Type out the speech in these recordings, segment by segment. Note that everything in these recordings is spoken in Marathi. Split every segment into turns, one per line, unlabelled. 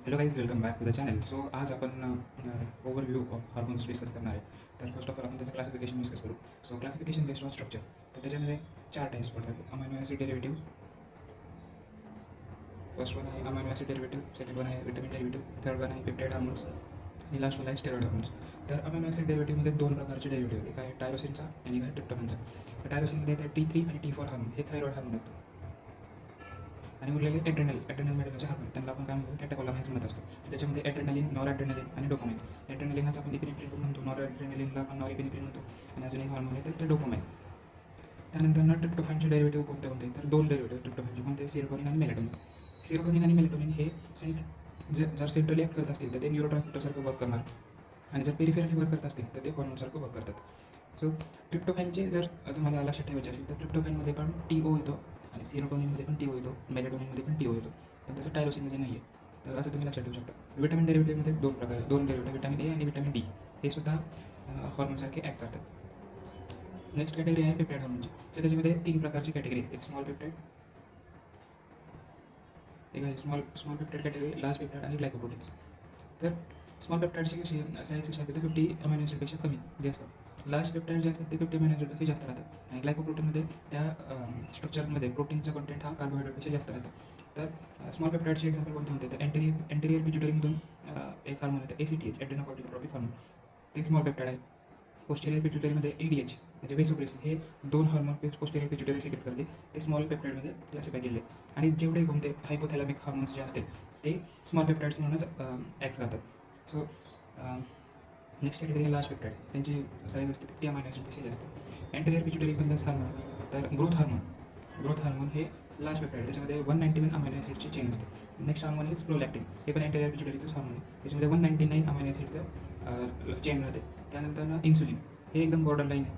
Hello guys, welcome back to the channel. So आज आपण ओव्हरव्ह्यू ऑफ हार्मोन्स डिस्कस करणार आहे. तर फर्स्ट ऑफ ऑल आपण त्याचं क्लासिफिकेशन डिस्कस करू. So classification based on structure. तर त्याच्यामध्ये 4 टाईप्स पडतात. Amino acid derivative, first one आहे amino acid derivative, second one आहे विटामिन डेरिव्हेटिव्ह, थर्ड वन आहे पेप्टाइड हार्मोन्स आणि लास्ट वन आहे स्टेरॉइड हार्मोन्स. तर अमायनो ॲसिड डेरिव्हेटिव्हमध्ये 2 प्रकारचे डेरिव्हेटिव्ह, एक आहे टायरोसिनचा आणि एक आहे ट्रिप्टोफॅनचा. तर टायरोसिनमध्ये येते T3 आणि T4 हार्मोन, हे थायरॉइड हार्मोन आहेत. आणि उरलेले ॲड्रेनल मेडिकलचे हार्मोन, त्यांना आपण काय म्हणतो, कॅटेकोलामाइन्स म्हणत असतो. त्याच्यामध्ये ॲड्रेनलिन, नॉर ॲड्रेनलिन आणि डोपामाइन. ॲड्रेनलिनच आपण इपिनेफ्रिन म्हणतो, नॉर ॲड्रेनलिनला आपण नॉर इपिनेफ्रिन म्हणतो आणि अजून एक हार्मोन येतं ते डोपामाइन. त्यानंतर ट्रिप्टोफॅनचे डेरिव्हेटिव्ह कोणते कोणते, तर 2 डेरिव्हेटिव्ह ट्रिप्टोफॅनचे, कोणते सेरोटोनिन आणि मेलेटोनिन. सेरोटोनिन आणि मेलेटोनिन हे जर सेंट्रली ॲक्ट करत असतील तर ते न्यूरोट्रान्समिटरसारखं वर्क करणार, आणि जर पेरिफेरली वर्क करत असतील तर ते हॉर्मोनसारखं वर्क करतात. सो ट्रिप्टोफॅनचे जर तुम्हाला लक्षात ठेवायचे असेल तर ट्रिप्टोफॅनमध्ये पण TO येतो आणि सेरोटोनिनमध्ये पण TO येतो, मेलेटोनिनमध्ये पण TO येतो, पण तसं टायरोसिनमध्ये नाही आहे. तर असं तुम्ही लक्षात ठेवू शकता. विटामिन डेरिव्हेटिव्हमध्ये 2 डेरिव्हेटिव्ह, विटामिन ए आणि विटामिन डी, हे सुद्धा हॉर्मोनसारखे ॲक्ट करतात. नेक्स्ट कॅटेगरी आहे पेप्टाइड हार्मोनची. तर त्याच्यामध्ये 3 प्रकारची कॅटेगरी आहेत. एक स्मॉल पेप्टाइड, एक आहे small peptide category, large peptide आणि ग्लायकोप्रोटीन्स. तर स्मॉल पेप्टाइडची कशी साईज कशी असते तर 50 अमायनो ॲसिडपेक्षा कमी जे असतात. लार्ज पेप्टाइड जे असतात ते 50 अमायनो ॲसिडपेक्षा जास्त राहतात. आणि ग्लायकोप्रोटीनमध्ये त्या स्ट्रक्चरमध्ये प्रोटीनचा कंटेंट हा कार्बोहायड्रेटपेक्षा जास्त राहतो. तर स्मॉल पेप्टाइडचे एक्झाम्पल कोणते होते तर एंटेरियर पिट्युटरीमधून एक हार्मोन येतं ACTH, ॲड्रेनोकॉर्टिकोट्रॉपिक हार्मोन, ते स्मॉल पेप्टाइड आहे. पोस्टेरियर पिट्युटरीमध्ये ADH म्हणजे वेसोप्रेसिन, हे 2 हार्मोन पोस्टेरियर पिट्युटरी सिक्रेट करते, ते स्मॉल पेप्टाइडमध्ये क्लासिफाय केले. आणि जेवढे कोणते हायपोथॅलॅमिक हार्मोन्स जे असतील ते स्मॉल पेप्टाइड्स म्हणूनच ॲक्ट करतात. So next category large peptide, त्यांची साईज असते 50 अमायनो ॲसिडपेक्षा जास्त. एंटेरियर पिट्युटरी मधलंच हार्मोन तर ग्रोथ हार्मोन हे लार्ज पेप्टाइड, त्याच्यामध्ये 191 अमायनो ॲसिडची चेन असते. नेक्स्ट हार्मोन इज प्रोलॅक्टिन, हे पण एंटेरियर पिट्युटरीचंच हार्मोन आहे, त्याच्यामध्ये 199 अमायनो ॲसिडचं चेन राहते. त्यानंतर इन्सुलिन, हे एकदम बॉर्डर लाईन आहे,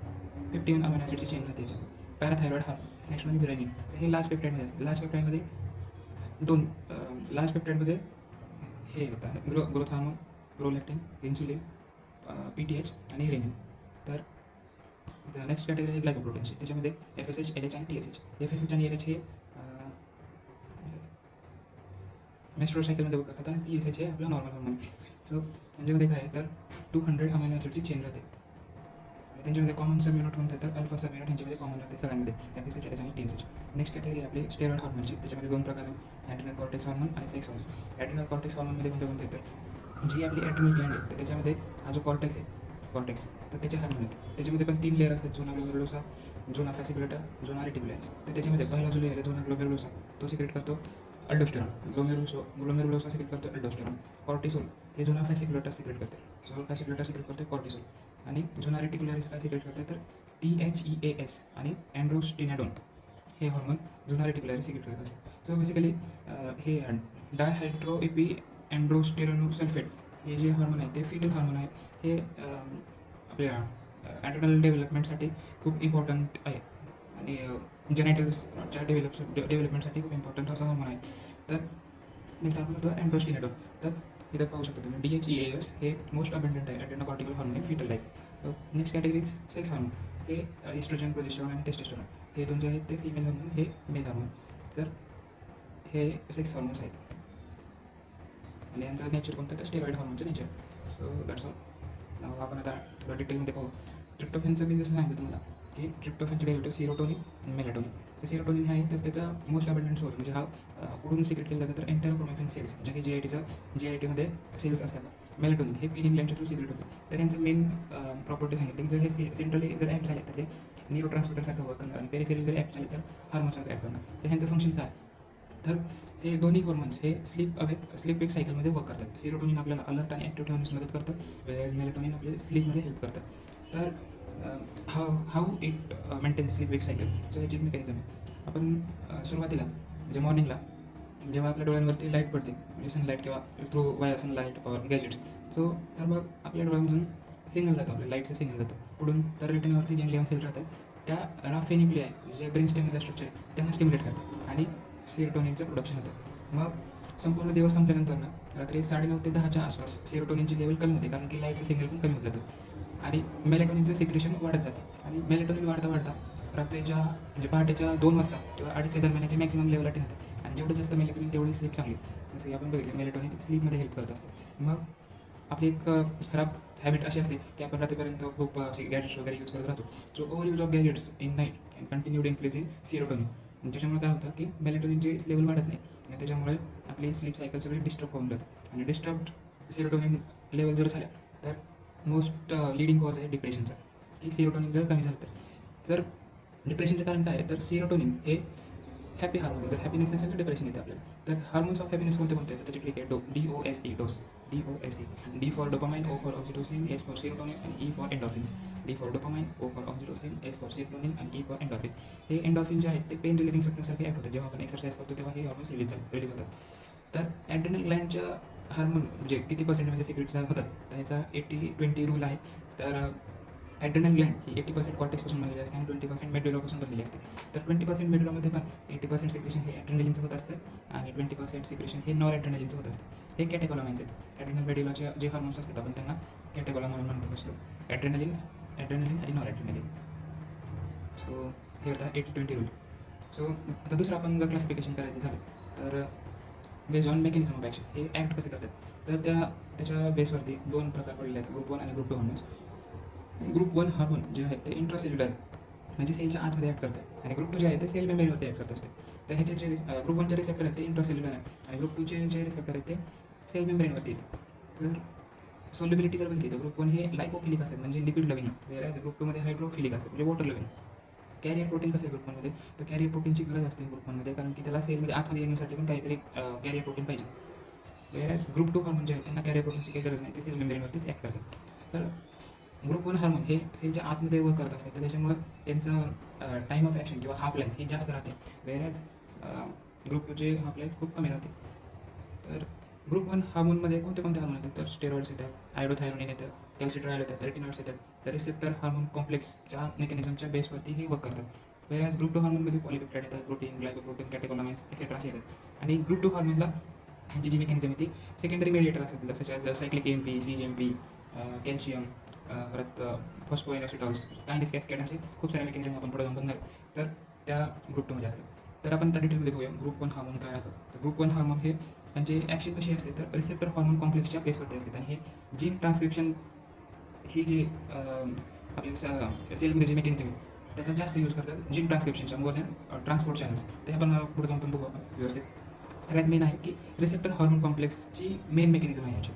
51 अमायनो ॲसिडची चेन राहते याच्यात. Parathyroid hormone, next one is renin, हे लार्ज पेप्टाइडमध्ये असते. लार्ज पेप्टाइडमध्ये हे येतात growth hormone, prolactin, insulin, PTH आणि रेनिन. तर नेक्स्ट कॅटेगरी आहे ग्लायकोप्रोटीन्सची, त्याच्यामध्ये FSH, LH आणि TSH. FSH आणि LH हे मेस्ट्रोल सायकलमध्ये वर्क करतात आणि TSH हे आपलं नॉर्मल हार्मोन. सो त्यांच्यामध्ये काय आहे तर 200 अमायनो ॲसिडची चेन राहते. आणि त्यांच्यामध्ये कॉमन सब युनिट कोणतं तर अल्फा सब युनिट ह्यांच्यामध्ये कॉमन राहते सगळ्यांमध्ये, FSH, LH आणि TSH. नेक्स्ट कॅटेगरी आपली स्टेरॉइड हार्मोनची, त्याच्यामध्ये 2 प्रकार आहेत, ॲड्रिनल कॉर्टेक्स हार्मोन आणि सेक्स हार्मोन. ॲड्रिनल कॉर्टेक्स हार्मोनमध्ये कोणते कोणते तर जी आपली ॲड्रिनल ग्लँड आहे तर त्याच्यामध्ये हा जो कॉर्टेक्स तर त्याचे हार्मोन आहेत. त्याच्यामध्ये पण 3 लेअर असतात, झोना ग्लोमेरुलोसा, झोना फॅसिक्युलेटा, झोना रेटिक्युलन्स. तर त्याच्यामध्ये पहिला जो लेअर आहे झोना ग्लोमेरुलोसा, तो सिक्रेट करतो अल्डोस्टेरॉन. ग्लोमेरुलोसा सिक्रेट करतो अल्डोस्टेरॉन. कॉर्टिसोल हे झोना फॅसिक्युलेटा सिक्रेट करते, सो फॅसिक्युलेटा सिक्रेट करते कॉर्टिसोल. आणि झोना रेटिक्युलरिस काय सिक्रेट करते तर THEAS आणि अँड्रोस्टिनॅडोन, हे हार्मोन झोना रेटिक्युलरिस सिक्रेट करतात. सो बेसिकली हे डायहायड्रोइपी अँड्रोस्टेरोनोसल्फेट हे जे हार्मोन आहे ते फिटल हार्मोन आहे. हे आपल्या ॲड्रिनल डेव्हलपमेंटसाठी खूप इम्पॉर्टंट आहे आणि जेनेटिक्सच्या डेव्हलपमेंटसाठी खूप इम्पॉर्टंट असं हार्मोन आहे. तर नेक्स्ट आपण होतो अँड्रोस्टिनॅडोन. तर इथं पाहू शकता तुम्ही DHEAS हे मोस्ट अबंडंट आहे adrenocortical hormone in fetal life. Next category sex hormone, हे इस्ट्रोजन, प्रोजेस्टेरॉन आणि टेस्टोस्टेरॉन, हे दोन जे आहेत ते फिमेल हार्मोन, हे मेल हार्मोन. तर हे सेक्स हार्मोन्स आहेत आणि यांचं नेचर कोणतं तर स्टेरॉइड हार्मोनचं नेचर. So that's all. आपण आता थोडं डिटेलमध्ये पाहू. ट्रिप्टोफॅनचं मी जसं सांगितलं तुम्हाला की ट्रिप्टोफॅनचे डेरिव्हेटिव्ह सेरोटोनिन आणि मेलाटोनिन. तर सेरोटोनिन हे आहे तर त्याचा मोस्ट अबंडंट सोर्स म्हणजे हा कुठून सिक्रेट केला जातं तर एंटेरोक्रोमॅटिन सेल्स, जे की GITमध्ये सेल्स असतात. मेलाटोनिन हे पीनिंग ग्लँडच्या थ्रू सिक्रेट होतं. तर यांचं मेन प्रॉपर्टी सांगितली की जर हे सेंट्रली जर ॲक्ट झाले तर ते न्यूरोट्रान्समिटरसारखं वर्क करणार आणि पेरिफेरली जर ॲक्ट झाले तर हार्मोनसारखं ॲक्ट करणार. तर ह्यांचं फंक्शन काय तर हे दोन्ही हार्मोन्स हे स्लीप वेक सायकलमध्ये वर्क करतात. सेरोटोनिन आपल्याला अलर्ट आणि ॲक्टिव्ह ठेवण्यास मदत करतं, मेलेटोनिन आपल्या स्लीपमध्ये हेल्प करतं. तर how it maintains sleep wake cycle, so ह्याची मेकॅनिझम आहे. आपण सुरुवातीला म्हणजे मॉर्निंगला जेव्हा आपल्या डोळ्यांवरती लाईट पडते म्हणजे सनलाईट किंवा थ्रू वाया सनलाईट और गॅजेट्स, सो तर मग आपल्या डोळ्यामधून सिग्नल जातं, आपल्या लाईटचं सिग्नल जातं पुढून. तर रेटिनावरती गॅंग्लियॉन सेल राहतात, त्या राफे न्यूक्लिया जे ब्रेन स्टेममधलं स्ट्रक्चर आहे त्यांना स्टिम्युलेट करतात आणि सेरोटोनिनचं प्रोडक्शन होतं. मग संपूर्ण दिवस संपल्यानंतर ना रात्री 9:30 ते 10च्या आसपास सेरोटोनिनची लेवल कमी होते, कारण की लाईटचं सिग्नल पण कमी होत जातं आणि मेलेटोनिनचं सिक्रेशन वाढत जातं. आणि मेलेटोनिन वाढता रात्रीच्या म्हणजे पहाटेच्या 2 वाजता किंवा 2:30च्या दरम्यान याची मॅक्सिमम लेवल अटेन होते आणि जेवढं जास्त मेलेटोनिन तेवढी स्लीप चांगली. जसं की आपण बघितलं मेलेटोनिन स्लीपमध्ये हेल्प करत असते. मग आपली एक खराब हॅबिट अशी असते की आपण रात्रीपर्यंत खूप असे गॅजेट्स वगैरे यूज करत राहतो. So over use of gadgets in night and continued increase in serotonin. त्याच्यामुळे काय होतं की मेलेटोनिनची लेवल वाढत नाही आणि त्याच्यामुळे आपली स्लीप सायकल सगळी डिस्टर्ब होऊन जाते आणि डिस्टर्ब सेरोटोनिन लेवल जर झाल्या तर मोस्ट लिडिंग कॉज आहे डिप्रेशनचा, की सेरोटोनिन जर कमी झालं तर डिप्रेशनचं कारण काय आहे तर सेरोटोनिन हे हॅपी हार्मोन, जर हॅपीनेस नसेल तर डिप्रेशन येते आपल्याला. तर हार्मोन्स ऑफ हॅपीनेस कोणते कोणते आहेत त्याची ठीक आहे DOSE dose DOSE. D for dopamine, O for oxytocin, S for serotonin आणि E for endorphins. D for dopamine, O for oxytocin, S for serotonin आणि E फॉर एंडॉर्फिन. हे एंडॉर्फिन जे आहेत ते पेन रिलिव्हिंग सबस्टन्ससारखे ॲक्ट होतात. जेव्हा आपण एक्सरसाइज करतो तेव्हा हे हार्मोन्स रिलीज होतात. तर ॲड्रेनल ग्लँडच्या हार्मोन म्हणजे किती पर्सेंटमध्ये सिक्रेट होतात तर ह्याचा 80-20 रूल आहे. तर ॲड्रेनल ग्लँड ही 80% कॉर्टेक्सपासून बनलेली असते आणि 20% मेड्युलापासून बनलेली असते. तर 20% मेड्युलामध्ये पण 80% सिक्रेशन हे ॲड्रेनलिनचं होत असतं आणि 20% सिक्रेशन हे नॉर ॲड्रेनलिनचं होत असतं. हे कॅटेकोलामाइन्स आहेत. ॲड्रेनल मेड्युलाचे जे हार्मोन्स असतात आपण त्यांना कॅटेकोलामाइन म्हणत असतो. ॲड्रेनलिन आणि नॉर ॲड्रेनलिन. सो हे होता 80-20 रूल. सो आता दुसरं आपण जर क्लासिफिकेशन करायचं झालं तर based on mechanism of action हे ॲक्ट कसे करतात तर त्याच्या बेसवरती 2 प्रकार पडलेले आहेत, ग्रुप 1 आणि ग्रुप 2 हार्मोन्स. ग्रुप 1 हार्मोन जे आहेत ते इंट्रासेल्युलर म्हणजे सेलच्या आतमध्ये ॲक्ट करतात आणि ग्रुप 2 जे आहे ते सेल मेम्ब्रेनवरती ॲक्ट करत असते. तर ह्याचे जे ग्रुप 1चे रिसेप्टर आहेत ते इंट्रासेल्युलर आहेत आणि ग्रुप 2चे जे रिसेप्टर आहेत ते सेल मेम्ब्रेनवरती आहेत. तर सोल्युबिलिटी जर बघितली तर ग्रुप 1 हे लायपोफिलिक असतात म्हणजे लिपिड लविंग, ग्रुप 2मध्ये हायड्रोफिलिक असतात म्हणजे वॉटर लविंग. कॅरियर प्रोटीन कसं आहे ग्रुप 1मध्ये तर कॅरियर प्रोटीनची गरज असते ग्रुप 1मध्ये कारण की त्याला सेलमध्ये आतमध्ये येण्यासाठी पण काहीतरी कॅरियर प्रोटीन पाहिजे. वेळेस ग्रुप 2 हार्मोन जे आहेत त्यांना कॅरियर प्रोटीनची काही गरज नाही, ते सेल मेम्ब्रेनवरतीच ॲक्ट करतात. तर ग्रुप 1 हार्मोन हे सेलच्या आतमध्ये वर्क करत असतात तर त्याच्यामुळं त्यांचं टाईम ऑफ ॲक्शन किंवा हाफ लाईफ ही जास्त राहते. वेळेस ग्रुप 2चे हाफ लाईफ खूप कमी राहते. तर ग्रुप 1 हार्मोनमध्ये कोणते हार्मोन येतात तर स्टेरॉइड्स येतात, आयोडोथायरोनिन येतं, कॅल्सिट्रॉल येतात, रेटिनॉइड्स येतात. तर रिसेप्टर हार्मोन कॉम्प्लेक्सच्या मेकॅनिझमच्या बेसवरती हे वर्क करतात. वेळेस ग्रुप 2 हार्मोनमध्ये पॉलिपेप्टाइड येतात, प्रोटीन, ग्लायकोप्रोटीन, कॅटेकोलामाइन्स एक्सेट्रा असे येतात आणि ग्रुप 2 हार्मोनला ह्यांची जी मेकॅनिझम आहे ती सेकंडरी मेडिएटर असतात जसं as cyclic AMP, CGMP, calcium, परत फॉस्फोइनोसिटॉल्स, कायनेस कॅस्केड असे खूप सारे मेकॅनिझम आपण पुढे जाऊन बघणार. तर त्या ग्रुप 2मध्ये असतात. तर आपण त्या डिटेलमध्ये बघूया ग्रुप 1 हार्मोन काय राहतं. तर ग्रुप 1 हार्मोन हे त्यांची ॲक्शन कशी असते तर रिसेप्टर हार्मोन कॉम्प्लेक्सच्या बेसवरती असतात आणि हे जीन ट्रान्सक्रिप्शन ही जी आपल्या सेलमध्ये जी मेकॅनिझम आहे त्याचा जास्त यूज करतात जीन ट्रान्सक्रिप्शनच्या मोर दॅन ट्रान्सपोर्ट चॅनल्स. ते आपण पुढे जाऊन पण बघू आपण व्यवस्थित. सगळ्यात मेन आहे की रिसेप्टर हार्मोन कॉम्प्लेक्सची मेन मेकॅनिझम आहे याची.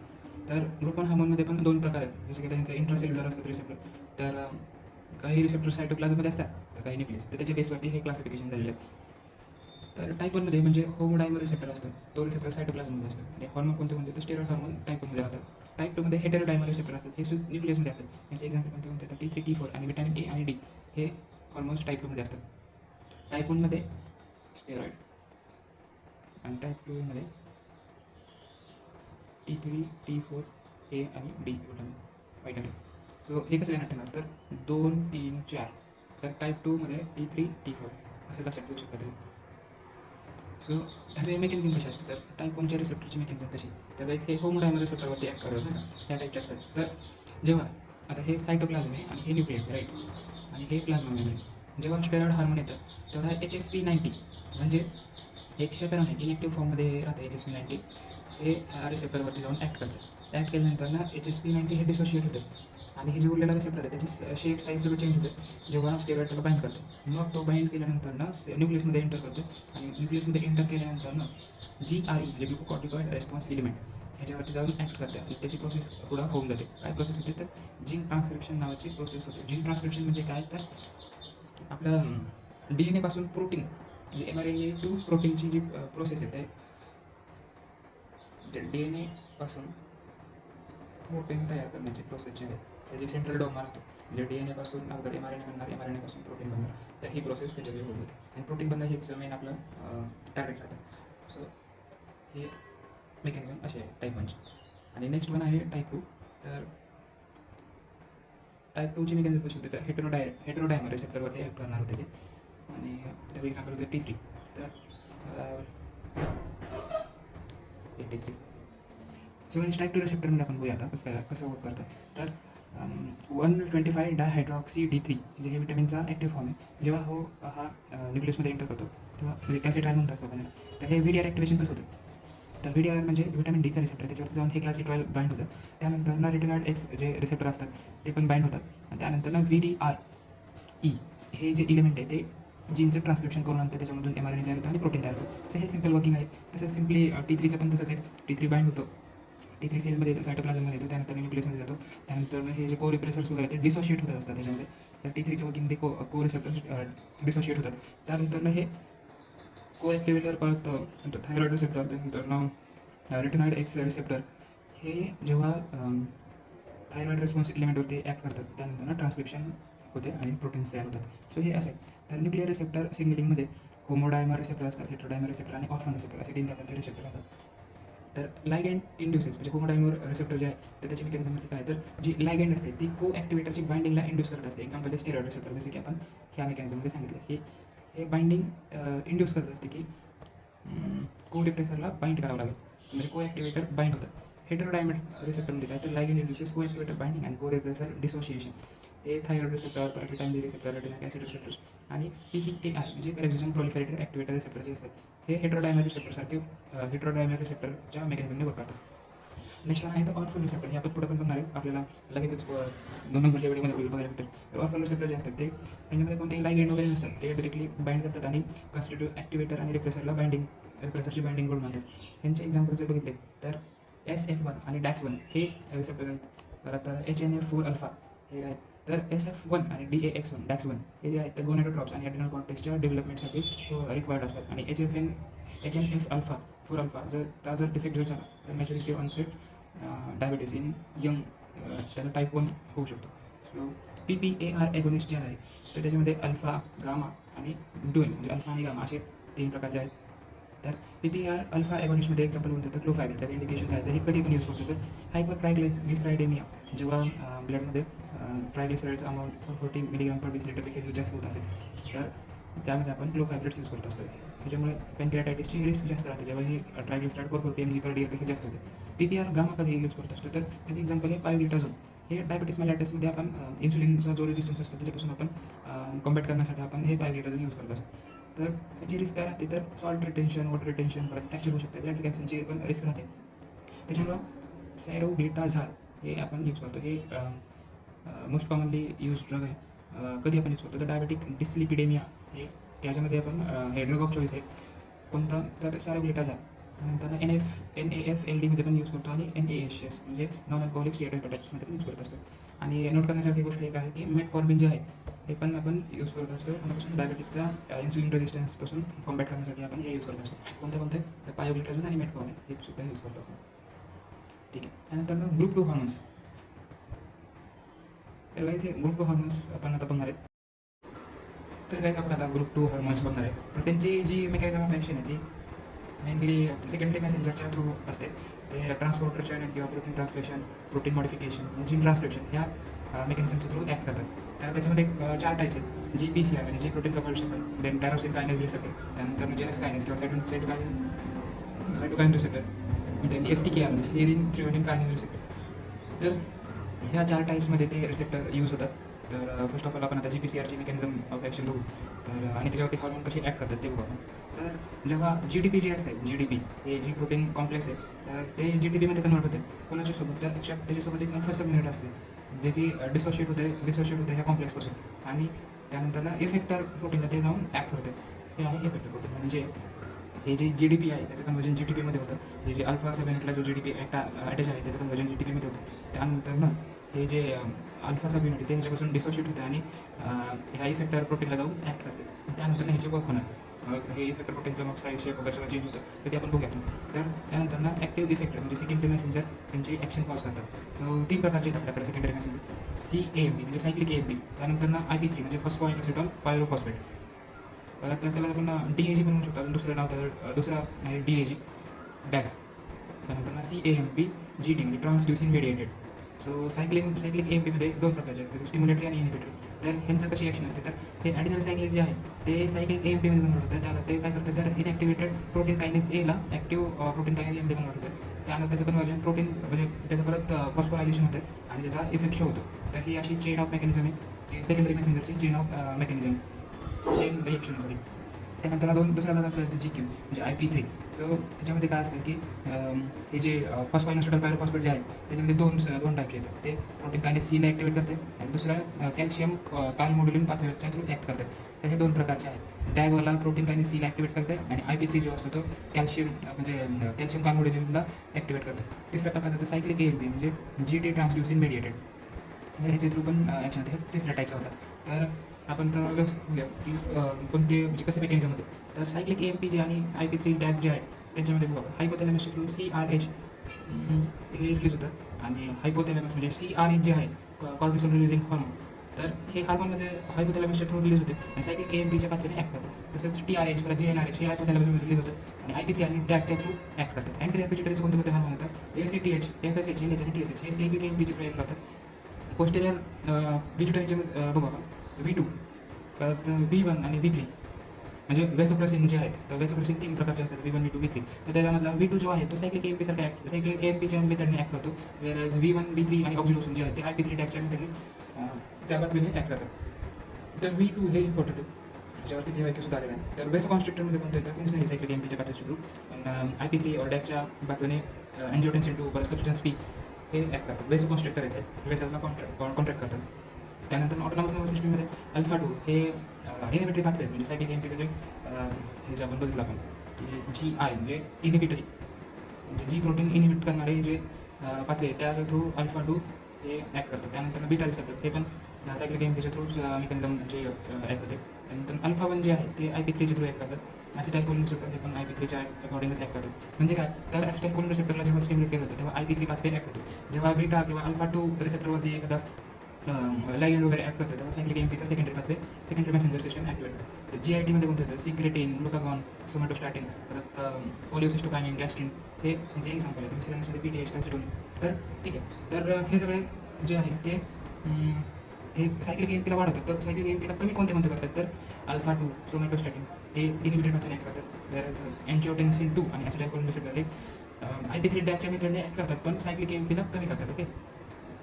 तर ग्रुप 1 हार्मोनमध्ये पण 2 प्रकार आहेत जसे की त्यांचं इंट्रासेल्युलर असतात रिसेप्टर. तर काही रिसेप्टर सायटोप्लाझममध्ये असतात तर काही न्यूक्लियस, तर त्याच्या बेसवरती हे क्लासिफिकेशन झालेलं आहे. तर टाईप 1मध्ये म्हणजे होमोडायमर रिसेप्टर असतो, तो रिसेप्टर सायटोप्लाझममध्ये असतो आणि हार्मोन कोणते तर स्टेरॉइड हार्मोन टाईप 1मध्ये राहतात. टाईप 2मध्ये हेटेरोडायमर रिसेप्टर असतात, हे न्यूक्लियसमध्ये असतात. याचे एक्झाम्पल कोणते तर T3, T4 आणि व्हिटॅमिन A आणि D हे हार्मोन्स टाईप 2मध्ये असतात. टाईप 1मध्ये स्टेरॉइड आणि टाईप 2मध्ये T3, T4, A आणि D व्हिटॅमिन. सो हे कसं देण्यात येणार तर 2, 3, 4. तर टाईप 2मध्ये T3, T4 असं लक्षात ठेवू शकता तुम्ही. सो ह्याचे मेकॅनिझम कसे असते तर टाईप 1च्या रिसेप्टरची मेकॅनिझम कशी तर हे होमोडायमर रिसेप्टरवरती ॲक्ट करतात ना त्या टाईपचे असतात. तर जेव्हा आता हे सायटोप्लाझम आहे आणि हे न्यूक्लियस राईट आणि हे प्लाझ्मा मेम्ब्रेन. जेव्हा स्टेरॉइड हार्मोन येतं तेव्हा HSP90 म्हणजे एक शेपेरॉन आहे इनॅक्टिव्ह फॉर्ममध्ये राहतं HSP90 हे रिसेप्टरवरती जाऊन ॲक्ट करतात. ॲक्ट केल्यानंतर ना HSP90 हे डिसोशिएट होतं आणि हे जे उरलेला रिसेप्टर आहे त्याची शेप साईज सगळं चेंज होतं जेव्हा स्टेरॉइड त्याला बाइंड करतो. मग तो बाइंड केल्यानंतर ना न्यूक्लियसमध्ये एंटर करतो आणि न्यूक्लियसमध्ये एंटर केल्यानंतर ना GRE म्हणजे ग्लुकोकॉर्टिकॉइड रेस्पॉन्स एलिमेंट ह्याच्यावरती जाऊन ॲक्ट करते आणि त्याची प्रोसेस पुढं होऊन जाते. काय प्रोसेस होते तर जीन ट्रान्सक्रिप्शन नावाची प्रोसेस होते. जीन ट्रान्सक्रिप्शन म्हणजे काय तर आपल्या DNA पासून प्रोटीन म्हणजे mRNA टू प्रोटीनची जी प्रोसेस आहे ते DNA पासून प्रोटीन तयार करण्याची प्रोसेस जी आहे त्याची सेंट्रल डॉगमा राहतो. म्हणजे DNA पासून अगोदर mRNA बनणार, mRNA पासून प्रोटीन बनणार, तर ही प्रोसेस त्याच्यामध्ये होत होते आणि प्रोटीन बनणं हेच मेन आपलं टार्गेट राहतं. सो हे मेकॅनिझम असे आहे टाईप 1ची. आणि नेक्स्ट वन आहे टाईप 2. तर टाईप 2ची मेकॅनिझम कशी होते तर हेटेरोडायमर रिसेप्टरवरती ॲक्ट करणार होते ते आणि त्याचं एक्झाम्पल होते T3. तर T3 सो टाईप 2 रिसेप्टरमध्ये आपण बघूया आता कसं वर्क करतं. तर 125 डायहायड्रॉक्सी D3 म्हणजे हे विटॅमिनचा ॲक्टिव्ह फॉर्म आहे. जेव्हा हा न्यूक्लियसमध्ये एंटर करतो तेव्हा म्हणजे कॅल्सिट्रायल म्हणतात आपण. तर हे VDR ॲक्टिवेशन कसं होतं, तर VDR म्हणजे विटॅमिन डीचा रिसेप्टर, त्याच्यावरती जाऊन हे क्लासिट्रायल बाइंड होतं. त्यानंतर ना रेटिनॉइड एक्स जे रिसेप्टर असतात ते पण बाइंड होतात. आणि त्यानंतर ना VDRE हे जे इलिमेंट आहे ते जीनचं ट्रान्सक्रिप्शन करून आणतं, त्याच्यामधून mRNA तयार होतं आणि प्रोटीन तयार होतं. सो हे सिम्पल वर्किंग आहे. तसं सिम्पली T3चं पण तसंच आहे. T3 बाइंड होतो, T3 सेलमध्ये येतो, सायटोप्लाझममध्ये येतो, त्यानंतर न्यूक्लियसमध्ये जातो. त्यानंतर हे जे को रिप्रेसर्स वगैरे ते डिसोशिएट होत असतात त्याच्यामध्ये. तर T3चं वर्किंग ते को रिसेप्टर डिसोशिएट होतात. त्यानंतर हे को ॲक्टिवेटर परत थायरॉइड रिसेप्टर, त्यानंतर रेटिनॉइड एक्स रिसेप्टर हे जेव्हा थायरॉइड रिस्पॉन्स इलिमेंटवरती ॲक्ट करतात त्यानंतर ट्रान्सक्रिप्शन होते आणि प्रोटीन्स तयार होतात. सो हे असे. तर न्यूक्लियर रिसेप्टर सिग्नलिंगमध्ये होमोडायमर रिसेप्टर असतात, हेट्रोडायमर रिसेप्टर आणि ऑर्फन रिसेप्टर असे 3 प्रकारचे रिसेप्टर असतात. तर लायगँड इंड्युसेस म्हणजे होमोडायमर रिसेप्टर जे आहे तर त्याची मेकॅनिझममध्ये काय, तर जी लायगँड असते ती को ॲक्टिवेटरची बाइंडिंगला इंड्यूस करत असते. एक्झाम्पल स्टेरॉइड रिसेप्टर, जसे की आपण ह्या मेकॅनिझममध्ये सांगितलं की हे बाइंडिंग इंड्यूस करत असते की को रिप्रेसरला बाइंड करावं लागेल, म्हणजे को ॲक्टिवेटर बाइंड होतं. हेटेरोडायमर रिसेप्टरमध्ये काय, तर लायगँड इंड्युसेस को ॲक्टिवेटर बाइंडिंग आणि को रिप्रेसर डिसोसिएशन. हे थायरॉइड रिसेप्टर, पॅराटाइम रिसेप्टर, रेटिनॉइक ॲसिड रिसेप्टर्स आणि PPAR म्हणजे पॅराक्झिझम प्रोलिफरेटर ॲक्टिवेटर रिसेप्टर जे असतात हे हेटेरोडायमर रिसेप्टरसारखे हेटेरोडायमर रिसेप्टरच्या मेकॅनिझमने वर्क करतात. नेक्स्ट वन आहे तर ऑर्फन रिसेप्टर. हे आपण पुढे पण बघणार आहे, आपल्याला लगेचच 2 नंबरच्या व्हिडिओमध्ये बघायला भेटेल. ऑर्फन रिसेप्टर जे असतात ते त्यांच्यामध्ये कोणतेही लायगँड वगैरे नसतात, ते डायरेक्टली बाइंड करतात आणि कॉन्स्टिट्यूट ॲक्टिवेटर आणि रिप्रेसरला रिप्रेसरची बाइंडिंग करून आणतात. यांचे एक्झाम्पल जर बघितले तर SF1 आणि DAX1 हे रिसेप्टर आहेत. परत HNF4 अल्फा हे आहेत. तर SF1 आणि DAX1 हे जे आहेत ते गोनाडोट्रॉप्स आणि ॲड्रिनल कॉर्टेक्सच्या डेव्हलपमेंटसाठी रिक्वायर्ड असतात. आणि HNF अल्फा 4 अल्फा जर डिफेक्ट जर झाला तर maturity onset diabetes in young त्याचा टाईप 1 होऊ शकतो. सो PPAR ॲगोनिस्ट जे आहे तर त्याच्यामध्ये अल्फा, गामा आणि ड्युएल म्हणजे अल्फा आणि गामा असे 3 प्रकारचे आहेत. तर PPAR अल्फा ॲगोनिस्टमध्ये एक्झाम्पल म्हणतात तर क्लोफॅबिन, त्याचं इंडिकेशन काय, तर हे कधी पण यूज करतो. तर हायपर ट्रायग्लिसरायडेमिया जेव्हा ब्लडमध्ये ट्रायग्लिसराईडचं अमाऊंट 40 मिलीग्राम पर डेसिलिटरपेक्षा जास्त होत असेल तर त्यामध्ये आपण क्लोफॅब्लेट्स यूज करत असतो. त्याच्यामुळे पॅनक्रियाटायटिसची रिस्क जास्त राहते जेव्हा ही ट्रायग्लिसराईड 440 mg per day जास्त होते. PPAR गामा कधी यूज करत असतो, तर त्याचं एक्झाम्पल आहे पायोलिटाझोल. हे डायबिटीस मेलायटिसमध्ये आपण इन्सुलिनचा जो रेजिस्टन्स असतो त्याच्यापासून आपण कॉम्बॅट करण्यासाठी आपण हे पायोलिटाझोल यूज करत असतो. तर त्याची रिस्क काय राहते, तर सॉल्ट रिटेन्शन, वॉटर रिटेन्शन, परत फ्रॅक्चर होऊ शकते, ब्लड कॅन्सरची पण रिस्क राहते. त्याच्यामुळं सॅरोग्लिटाझाल हे आपण यूज करतो. हे मोस्ट कॉमनली यूज ड्रग आहे. कधी आपण यूज करतो तर डायबेटिक डिस्लिपिडेमिया हे याच्यामध्ये आपण हे ड्रग ऑफ चॉईस आहे कोणता, तर सॅरोग्लिटाझाल. नंतर NAFLD पण यूज करतो आणि NASS म्हणजे नॉन अल्कोहोलिक स्टेटोहेपॅटायटिसमध्ये पण यूज करत असतो. आणि नोट करण्यासारखी गोष्ट एक आहे की मेटफॉर्मिन जे आहे हे पण आपण यूज करत असतो. कोणापासून डायबेटिकचा इन्सुलिन रेजिस्टन्सपासून कॉम्बॅट करण्यासाठी आपण हे यूज करत असतो. कोणते तर पायोग्लिटाझोल आणि मेटफॉर्मिन हे सुद्धा यूज करतो आपण. ठीक आहे. त्यानंतर ग्रुप 2 हॉर्मोन्स. तर गाईज हे ग्रुप 2 हॉर्मोन्स आपण आता बघणार आहे. तर काय आपण आता ग्रुप 2 हॉर्मोन्स बघणार आहे. तर त्यांची जी मेकॅनिझम ऑफ ॲक्शन आहे ती मेनली सेकंडरी मेसेंजरच्या थ्रू असते. ते ट्रान्सपोर्टर चॅनल किंवा protein translation, protein modification, gene transcription ह्या मेकॅनिझमच्या थ्रू ॲक्ट करतात. तर त्याच्यामध्ये 4 टाईप्स आहेत. GPCR म्हणजे G protein coupled receptor, then tyrosine kinase receptor, त्यानंतर जेनस कायनेज किंवा सायटोकाइन रिसेप्टर, देन STKR म्हणजे सेरिन थ्रिओनिन कायनेज रिसेप्टर. तर ह्या 4 टाईप्समध्ये ते रिसेप्टर यूज होतात. तर फर्स्ट ऑफ ऑल आपण आता GPCRची मेकॅनिझम ऑफ ॲक्शन बघू. तर आणि त्याच्यावरती हॉर्मोन कसे ॲक्ट करतात ते बघू आपण. तर जेव्हा GDP जे असते, GDP हे जी प्रोटीन कॉम्प्लेक्स आहे तर ते GDPमध्ये कन्वर्ट होते कोणाच्यासोबत, तर त्याच्यासोबत एक अल्फा सब युनिट असते जे की डिसोशिएट होते ह्या कॉम्प्लेक्सपासून आणि त्यानंतर इफेक्टर प्रोटीनला ते जाऊन ॲक्ट होते. हे आहे इफेक्टर प्रोटीन. म्हणजे हे जे GDP आहे त्याचं कन्वर्जन GTPमध्ये होतं. हे जे अल्फा सब युनिटला जो GDP अटॅच आहे त्याचं कन्वर्जन GTPमध्ये होतं. त्यानंतर हे जे अल्फा सब युनिट ते ह्याच्यापासून डिसोशिएट होतं आणि ह्या इफेक्टर प्रोटीनला जाऊन ॲक्ट करते. त्यानंतर ह्याचे वर्क होणार. हे इफेक्टर प्रोटीनचं मग साईज शेप वगैरे सगळं चेंज होतं तर ते आपण बघूया. तर त्यानंतर ॲक्टिव्ह इफेक्टर म्हणजे सेकंडरी मेसेंजर त्यांची ॲक्शन कॉज करतात. सो 3 प्रकारचे आहेत आपल्याकडे सेकंडरी मेसेंजर. CAMP म्हणजे सायक्लिक AMP, त्यानंतर IP3 म्हणजे फॉस्फोइनोसिटॉल पायरोफॉस्फेट. परत त्याला आपण DAG पण म्हणू शकतो. अजून दुसरं नाव त्याचं दुसरा आहे DAG डॅग. त्यानंतर CAMP GT म्हणजे ट्रान्सड्युसिन मेडिएटेड. सो सायक्लिक AMPमध्ये 2 प्रकारचे आहेत, स्टिम्युलेटरी आणि इनिबिटरी. तर ह्यांचं कशी ॲक्शन असते, तर हे ॲडिनल सायक्लिक जे आहे ते सायक्लिक AMP मध्ये कन्वर्ट होतं. त्याला ते काय करतं, तर इनॅक्टिवेटेड प्रोटीन कायनेज एला ॲक्टिव्ह प्रोटीन कायनेज एमध्ये कन्वर्ट होतं. त्यानंतर त्याचं कन्वर्जन प्रोटीन म्हणजे त्याचं परत फॉस्फोरायलेशन होतं आणि त्याचा इफेक्ट शो होतो. तर ही अशी चेन ऑफ मेकॅनिझम आहे, ती सेकंडरी मेसेंजरची chain of mechanism, chain reaction sorry. त्यानंतर दुसऱ्या प्रकारचं आहे GQ म्हणजे IP3. सो याच्यामध्ये काय असतं की हे जे फॉस्फायनोस्टेटल पायरोफॉस्फेट जे आहे त्याच्यामध्ये दोन टाईपचे येतात. ते प्रोटीन कायनेज सीला ॲक्टिवेट करते आणि दुसरा कॅल्शियम कार्बोमोड्युलिन पाथवेच्या थ्रू ॲक्ट करते. तर हे 2 प्रकारचे आहेत. टॅगवाला प्रोटीन कायनेज सीला ॲक्टिवेट करते आणि IP3 जो असतो तो कॅल्शियम म्हणजे कॅल्शियम कार्बोमोड्युलिनला ॲक्टिवेट करते. तिसरा प्रकार होतं सायक्लिक AMP म्हणजे GT ट्रान्सड्यूसिन मेडिएटेड. तर ह्याच्या थ्रू पण ॲक्शन होते. हे तिसऱ्या टाईपचा होतात. तर आपण तर व्यवस्थित बघूया की कोणते म्हणजे कसे मेकॅनिझम होते. तर सायक्लिक AMP जे आणि IP3 टॅग जे आहे त्यांच्यामध्ये बघा हायपोथॅलॅमस थ्रू CRH हे रिलीज होतं आणि हायपोथॅलॅमस म्हणजे CRH जे आहे कॉर्टिसोल रिलीजिंग हॉर्मोन. तर हे हार्मोनमध्ये हायपोथॅलॅमसच्या थ्रू रिलीज होते आणि सायक्लिक AMPच्या पाथवेने ॲक्ट करतात. तसंच TRH किंवा GnRH हे हायपोथॅलॅमसमध्ये रिलीज होतं आणि IP3 आणि टॅगच्या थ्रू ॲक्ट करतात. अँटी पिट्युटरीचे कोणते हार्मोन होतात, ACTH, FSH, NH आणि TSH हे सायक्लिक AMPचे प्रयोग करतात. पोस्टेरियर पिट्युटरीचे बघू आपण V2, परत V1 आणि V3 म्हणजे वेसोप्रेसिन जे आहेत. तर वेसोप्रेसिन 3 प्रकारचे असतात, V1, V2, V3. तर त्याच्यामधला V2 जो आहे तो सायक्लिक AMP सारखा सायक्लिक AMPच्या मेथडने ॲक्ट करतो. वेळेस V1, V3 आणि ऑक्सिडोसिन जे आहे ते IP3 टॅगच्या मेथडने त्या पाथवेने ॲक्ट करतात. तर V2 हे इम्पॉर्टंट आहे, त्याच्यावरती PYQ सुद्धा आलेला आहे. तर वेसो कॉन्स्ट्रिक्टरमध्ये कोणतं येतं कोणतं नाही सायक्लिक AMPच्या पाथवेच्या थ्रू. IP3 और टॅगच्या पाथवेने एन्जिओटेन्सिन 2 परत सबस्टन्स P हे ॲक्ट करतात. वेसो कॉन्स्ट्रिक्टर येते, वेसलला कॉन्ट्रॅक्ट करतात. त्यानंतर ऑटोनॉमस नर्वस सिस्टममध्ये अल्फा 2 हे इनिबिटरी पाथवे म्हणजे सायक्लिक AMPचं जे हे जे आपण बघितलं आपण की GI म्हणजे इनिबिटरी म्हणजे जी प्रोटीन इनिबिट करणारे जे पाथवे त्या थ्रू अल्फा 2 हे ॲक्ट करतात. त्यानंतर बीटा रिसेप्टर हे पण सायक्लिक AMPच्या थ्रू मेकॅनिझम जे ॲक्ट होते. त्यानंतर अल्फा 1 जे आहे ते IP3च्या थ्रू ॲक्ट करतात. ॲसिटाइलकोलिन रिसेप्टर हे पण IP3च्या अकॉर्डिंगच ॲक्ट करतात. म्हणजे काय, तर ॲसिटाइलकोलिन रिसेप्टरला जेव्हा स्टिम्युलेट केलं होतं तेव्हा IP3 पाथवे ॲक्ट होतो. जेव्हा बीटा किंवा अल्फा 2 रिसेप्टरवरती एखादा लाईन वगैरे ॲक्ट करतं तेव्हा सायक्लिक AMPचा secondary pathway secondary messenger system activate होतं. तर GITमध्ये कोणतं येतं, सिक्रेटिन, ग्लुकागॉन, सोमॅटोस्टॅटिन, परत कोलिओसिस्टोकायनिन, गॅस्ट्रिन हे म्हणजे एक्झाम्पल आहे. तुम्ही सिलेबसमध्ये PTH कॅल्सिटोनिन. तर ठीक आहे, तर हे सगळे जे आहे ते हे सायक्लिक AMPला वाढवतात. तर सायक्लिक AMPला कमी कोणते करतात, तर अल्फा 2, सोमॅटोस्टॅटिन हे इनिबिटेड पाथवे ॲक्ट करतात. वेअरएज एन्जिओटेन्सिन 2 आणि ॲसिटाइलकोलिन रिसेप्टर हे IP3 टॅगच्या मेथडने ॲक्ट करतात पण सायक्लिक AMPला कमी करतात. ओके,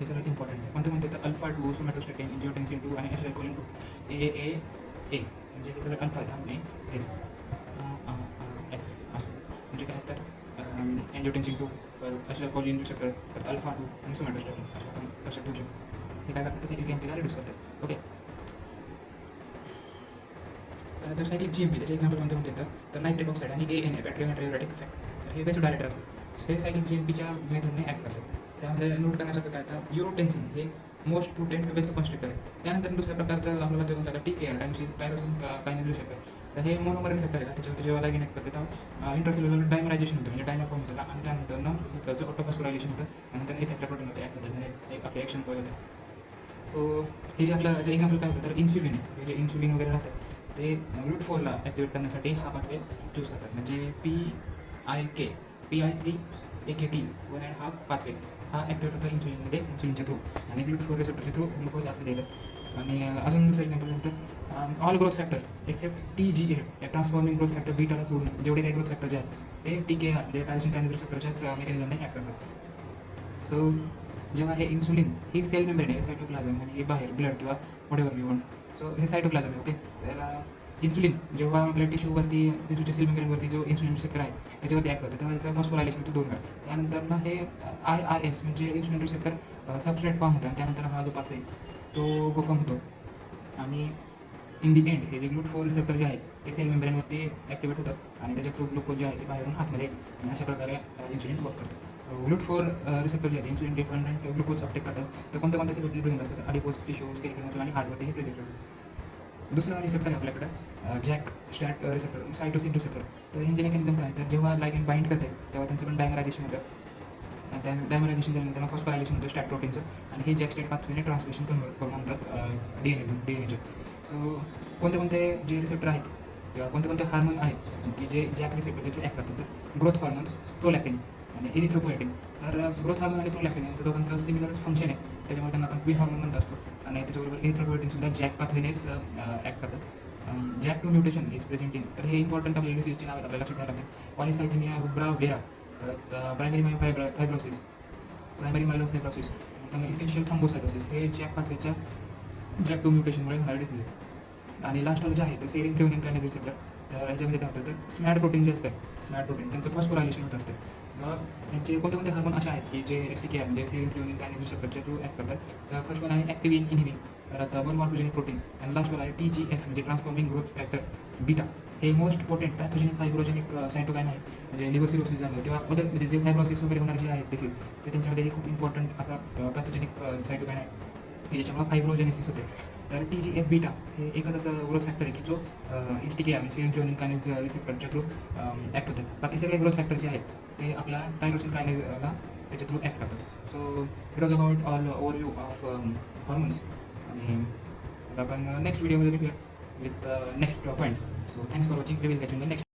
हे सगळ्यात इम्पॉर्टंट आहे. कोणते तर अल्फा 2, सोमॅटोस्टॅटिन, एन्जिओटेन्सिन 2 आणि ॲसिटाइलकोलिन 2 A म्हणजे हे सगळे अल्फा आहेत आणि एस असं म्हणजे काय, तर एन्जिओटेन्सिन 2, ॲसिटाइलकोलिन रिसेप्टर, परत अल्फा 2 आणि सोमॅटोस्टॅटिन असं आपण लक्षात ठेवू शकतो. हे काय करतात, सायक्लिक AMPला रिड्यूस करतात. ओके, तर सायक्लिक GMP त्याचे एक्झाम्पल कोणते येतं, तर नायट्रिक ऑक्साईड आणि ANA बॅटरी नायट्रोरेटिक इफेक्ट. तर हे बेस्ट डायरेक्टर असतात, हे सायक्लिक GMPच्या मेथडने ॲक्ट करतात. त्यामध्ये नोट करण्यासारखं काय, तर युरोटेन्सिन हे मोस्ट पोटेंट बेसो कॉन्स्ट्रिक्टर आहे. त्यानंतर दुसऱ्या प्रकारचं आपल्याला ते म्हणतात TKR टायरोसिन कायनेज रिसेप्टर. तर हे मोनोमर रिसेप्टर आहे, त्याच्यावरती जेव्हा लागेन ॲक्ट करते तेव्हा इंट्रासेल्युलर डायमरायझेशन होतं म्हणजे डायमर फॉर्म होतं आणि त्यानंतर रिसेप्टरचं ऑटोफॉस्फोरायलेशन होतं आणि नंतर इफेक्टर प्रोटीन होते ॲक्ट होतं म्हणजे एक आपले ॲक्शन पॉईंट होते. सो हे जे आपलं जे एक्झाम्पल काय होतं, तर इन्सुलिन हे जे इन्सुलिन वगैरे राहतं ते ग्लूट4ला ॲक्टिवेट करण्यासाठी हा पाथवे चूज करतात. म्हणजे PI3 AKT 1.5 पाथवे हा ॲक्टिवेट होता इन्सुलिनमध्ये इन्सुलिनच्या थ्रू आणि ग्लूट4 रिसेप्टरच्या थ्रू ग्लुकोज आपलं दिलं. आणि अजून दुसरं एक्झाम्पल नंतर all growth factor except TGA या ट्रान्सफॉर्मिंग ग्रोथ फॅक्टर बीटाला सोडून जेवढे काही ग्रोथ फॅक्टर जे आहेत ते TKR जे टायरोसिन कायनेज रिसेप्टरच्याच मेकॅनिझमने ॲक्ट करतात. सो जेव्हा हे इन्सुलिन ही सेल मेम्ब्रेन आहे सायटोप्लाझम आणि हे बाहेर ब्लड किंवा व्हॉटेवर यू वॉन्ट, सो हे सायटोप्लाझम आहे. ओके, तर इन्सुलिन जेव्हा आपल्या टिश्यूवरती टिश्यूच्या सेल मेम्ब्रेनवरती जो इन्सुलिन रिसेप्टर आहे त्याच्यावरती ॲक्ट करतं तेव्हा त्याचा फॉस्फोरायलेशन होतो 2 वेळा. त्यानंतर ना हे IRS म्हणजे इन्सुलिन रिसेप्टर सबस्ट्रेट फॉर्म होतं आणि त्यानंतर हा जो पाथवे तो गो फॉर्म होतो आणि इन दी एंड हे जे ग्लूट4 रिसेप्टर जे आहे ते सेल मेम्ब्रेनवरती ॲक्टिवेट होतात आणि त्याच्या थ्रू ग्लुकोज जे आहे ते बाहेरून आतमध्ये येतं आणि अशा प्रकारे इन्सुलिन वर्क करतं. ग्लूट4 रिसेप्टर जे आहे इन्सुलिन डिपेंडंट ग्लुकोज अपटेक करतात. तर कोणत्या सेलवरती प्रेझेंट असतात, अडिपोज टिश्यू, स्केलेटल मसल आणि हार्टवरती हे प्रेझेंट होतं. दुसरा रिसेप्टर आहे आपल्याकडं JAK STAT receptor, cytosine receptor. तर ह्यांचे मेकॅनिझम काय, तर जेव्हा लायगेंड बाइंड करते तेव्हा त्यांचं पण डायमरायझेशन होतं आणि त्या डायमरायझेशन झाल्यानंतर फॉस्फोरायलेशन होतं स्टॅट प्रोटीनचं आणि हे जॅक स्टॅट पाथवेने ट्रान्सलेशन करून म्हणतात DNA. सो कोणते जे रिसेप्टर आहेत किंवा कोणते हार्मोन आहेत की जे जॅक रिसेप्टरचे थ्रू ॲक्ट करतात, तर ग्रोथ हॉर्मोन्स, प्रोलॅक्टिन आणि एरिथ्रोपोएटिन. तर ग्रोथ हार्मोन आणि प्रोलॅक्टिन यांचं दोघांचं सिमिलरच फंक्शन आहे, त्याच्यामुळे त्यांना आपण क्वीन हार्मोन म्हणत असतो. आणि त्याच्याबरोबर एरिथ्रोपोएटिनसुद्धा जॅक पाथवेनेच ॲक्ट करतात. Jack 2 mutation is present in, तर हे इम्पॉर्टंट आपल्या डिसीजची नाव आपल्याला लक्षात ठेवायला लागते. पॉलिसायथेमिया रुब्रा व्हेरा, परत प्रायमरी मायोफायब्रोसिस, प्रायमरी मायलोफायब्रोसिस, त्यामुळे इसेन्शियल थ्रोम्बोसायटोसिस, हे जॅक पाथवेच्या जॅक 2 म्युटेशनमुळे होणारे डिसीज आहेत. आणि लास्टवालं जे आहे ते सेरिन थ्रेओनिन कायनेज रिसेप्टर. तर याच्यामध्ये काय होतं, तर स्मॅड प्रोटीन जे असतं, स्मॅड प्रोटीन त्यांचं फॉस्फोरायलेशन होत असतं. मग त्यांचे कोणते कोणते हार्मोन असे आहेत की जे STK म्हणजे सेरिन थ्रेओनिन कायनेज रिसेप्टरच्या थ्रू ॲक्ट करतात. तर फर्स्ट वन आहे ॲक्टिव्हिन इनहिबिन, परत वन मॉर्फोजेनिक प्रोटीन, आणि लास्ट वन आहे TGF म्हणजे ट्रान्सफॉर्मिंग ग्रोथ फॅक्टर बीटा. हे most potent pathogenic fibrogenic cytokine आहे. म्हणजे लिव्हर सिरोसिस झालं किंवा अदर म्हणजे जे फायब्रोसिस वगैरे होणारे जे आहेत डिसीज, तर त्यांच्यामध्ये हे खूप इम्पॉर्टंट असा पॅथोजेनिक सायटोकाईन आहे की ज्याच्यामुळे फायब्रोजेनेसिस होते. तर TGF बीटा हे एकच असं ग्रोथ फॅक्टर आहे की जो STK म्हणजे सेरिन थ्रेओनिन कायनेज रिसेप्टरच्या थ्रू ॲक्ट होते. बाकी सगळे ग्रोथ फॅक्टर जे आहेत ते आपल्या टायरोसिन कायनेजला त्याच्या थ्रू ॲक्ट करतात. So it was about all overview of hormones. आणि आपण नेक्स्ट व्हिडिओमध्ये भेटूया with next point. So thanks for watching. We will catch in the next.